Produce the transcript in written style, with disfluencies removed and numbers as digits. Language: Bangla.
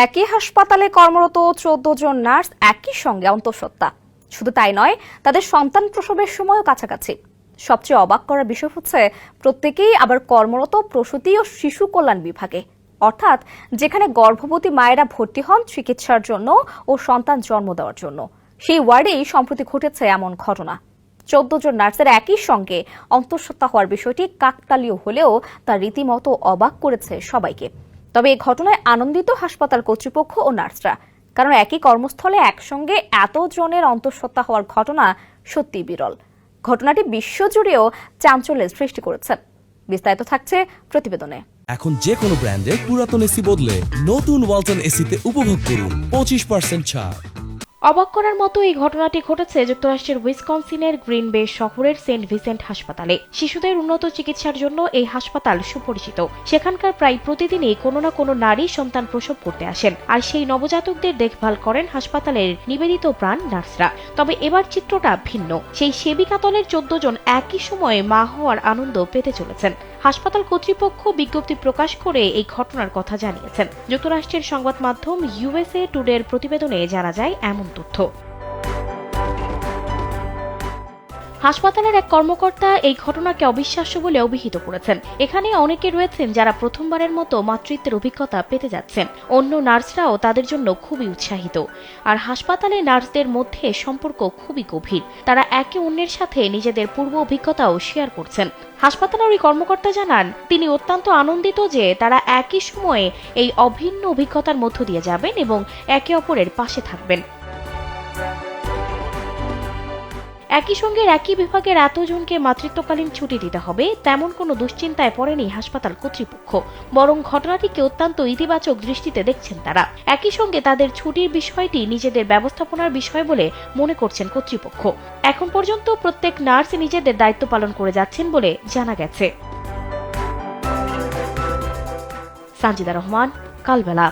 একই হাসপাতালে কর্মরত ১৪ জন নার্স একই সঙ্গে অন্তঃসত্ত্বা। শুধু তাই নয়, তাদের সন্তান প্রসবের সময়ও কাছাকাছি। সবচেয়ে অবাক করার বিষয় হচ্ছে, প্রত্যেকেই আবার কর্মরত প্রসূতি ও শিশু কল্যাণ বিভাগে, অর্থাৎ যেখানে গর্ভবতী মায়েরা ভর্তি হন চিকিৎসার জন্য ও সন্তান জন্ম দেওয়ার জন্য। সেই ওয়ার্ডেই সম্প্রতি ঘটেছে এমন ঘটনা। ১৪ জন নার্সের একই সঙ্গে অন্তঃসত্ত্বা হওয়ার বিষয়টি কাকতালীয় হলেও তা রীতিমতো অবাক করেছে সবাইকে। তবে এই ঘটনায় আনন্দিত হাসপাতাল কর্তৃপক্ষ ও নার্সরা, কারণ একই কর্মস্থলে একসঙ্গে এত জনের অন্তঃসত্ত্বা হওয়ার ঘটনা সত্যিই বিরল। ঘটনাটি বিশ্বজুড়েও চাঞ্চল্যের সৃষ্টি করেছে। বিস্তারিত থাকছে প্রতিবেদনে। এখন যে কোনো ব্র্যান্ডের পুরাতন এসি বদলে নতুন ওয়ালটন এসিতে উপভোগ করুন 25% ছাড়। অবাক করার মতো এই ঘটনাটি ঘটেছে যুক্তরাষ্ট্রের উইসকনসিনের গ্রিন বে শহরের সেন্ট ভিসেন্ট হাসপাতালে। শিশুদের উন্নত চিকিৎসার জন্য এই হাসপাতাল সুপরিচিত। সেখানকার প্রায় প্রতিদিনই কোনো না কোনো নারী সন্তান প্রসব করতে আসেন, আর সেই নবজাতকদের দেখভাল করেন হাসপাতালের নিবেদিত প্রাণ নার্সরা। তবে এবার চিত্রটা ভিন্ন। সেই সেবিকাতলের ১৪ জন একই সময়ে মা হওয়ার আনন্দ পেতে চলেছেন। হাসপাতাল কর্তৃপক্ষ বিজ্ঞপ্তি প্রকাশ করে এই ঘটনার কথা জানিয়েছেন। যুক্তরাষ্ট্রের সংবাদ মাধ্যম USA টুডের প্রতিবেদনে জানা যায় এমন তথ্য। হাসপাতালের এক কর্মকর্তা এই ঘটনাকে অবিশ্বাস্য বলে অভিহিত করেছেন। এখানে অনেকে রয়েছেন যারা প্রথমবারের মতো মাতৃত্বের অভিজ্ঞতা পেতে যাচ্ছেন। অন্য নার্সরাও তাদের জন্য খুবই উৎসাহিত। আর হাসপাতালে নার্সদের মধ্যে সম্পর্ক খুবই গভীর। তারা একে অন্যের সাথে নিজেদের পূর্ব অভিজ্ঞতাও শেয়ার করছেন। হাসপাতালের ওই কর্মকর্তা জানান, তিনি অত্যন্ত আনন্দিত যে তারা একই সময়ে এই অভিন্ন অভিজ্ঞতার মধ্য দিয়ে যাবেন এবং একে অপরের পাশে থাকবেন। একই সঙ্গে একই বিভাগের এতজনকে মাতৃত্বকালীন ছুটি দিতে হবে, তেমন কোনো দুশ্চিন্তায় পড়েনি হাসপাতাল কর্তৃপক্ষ। বরং ঘটনাটিকে অত্যন্ত ইতিবাচক দৃষ্টিতে দেখছেন তারা। একই সঙ্গে তাদের ছুটির বিষয়টি নিজেদের ব্যবস্থাপনার বিষয় বলে মনে করছেন কর্তৃপক্ষ। এখন পর্যন্ত প্রত্যেক নার্স নিজেদের দায়িত্ব পালন করে যাচ্ছেন বলে জানা গেছে। সানজিদা রহমান, কালবেলা।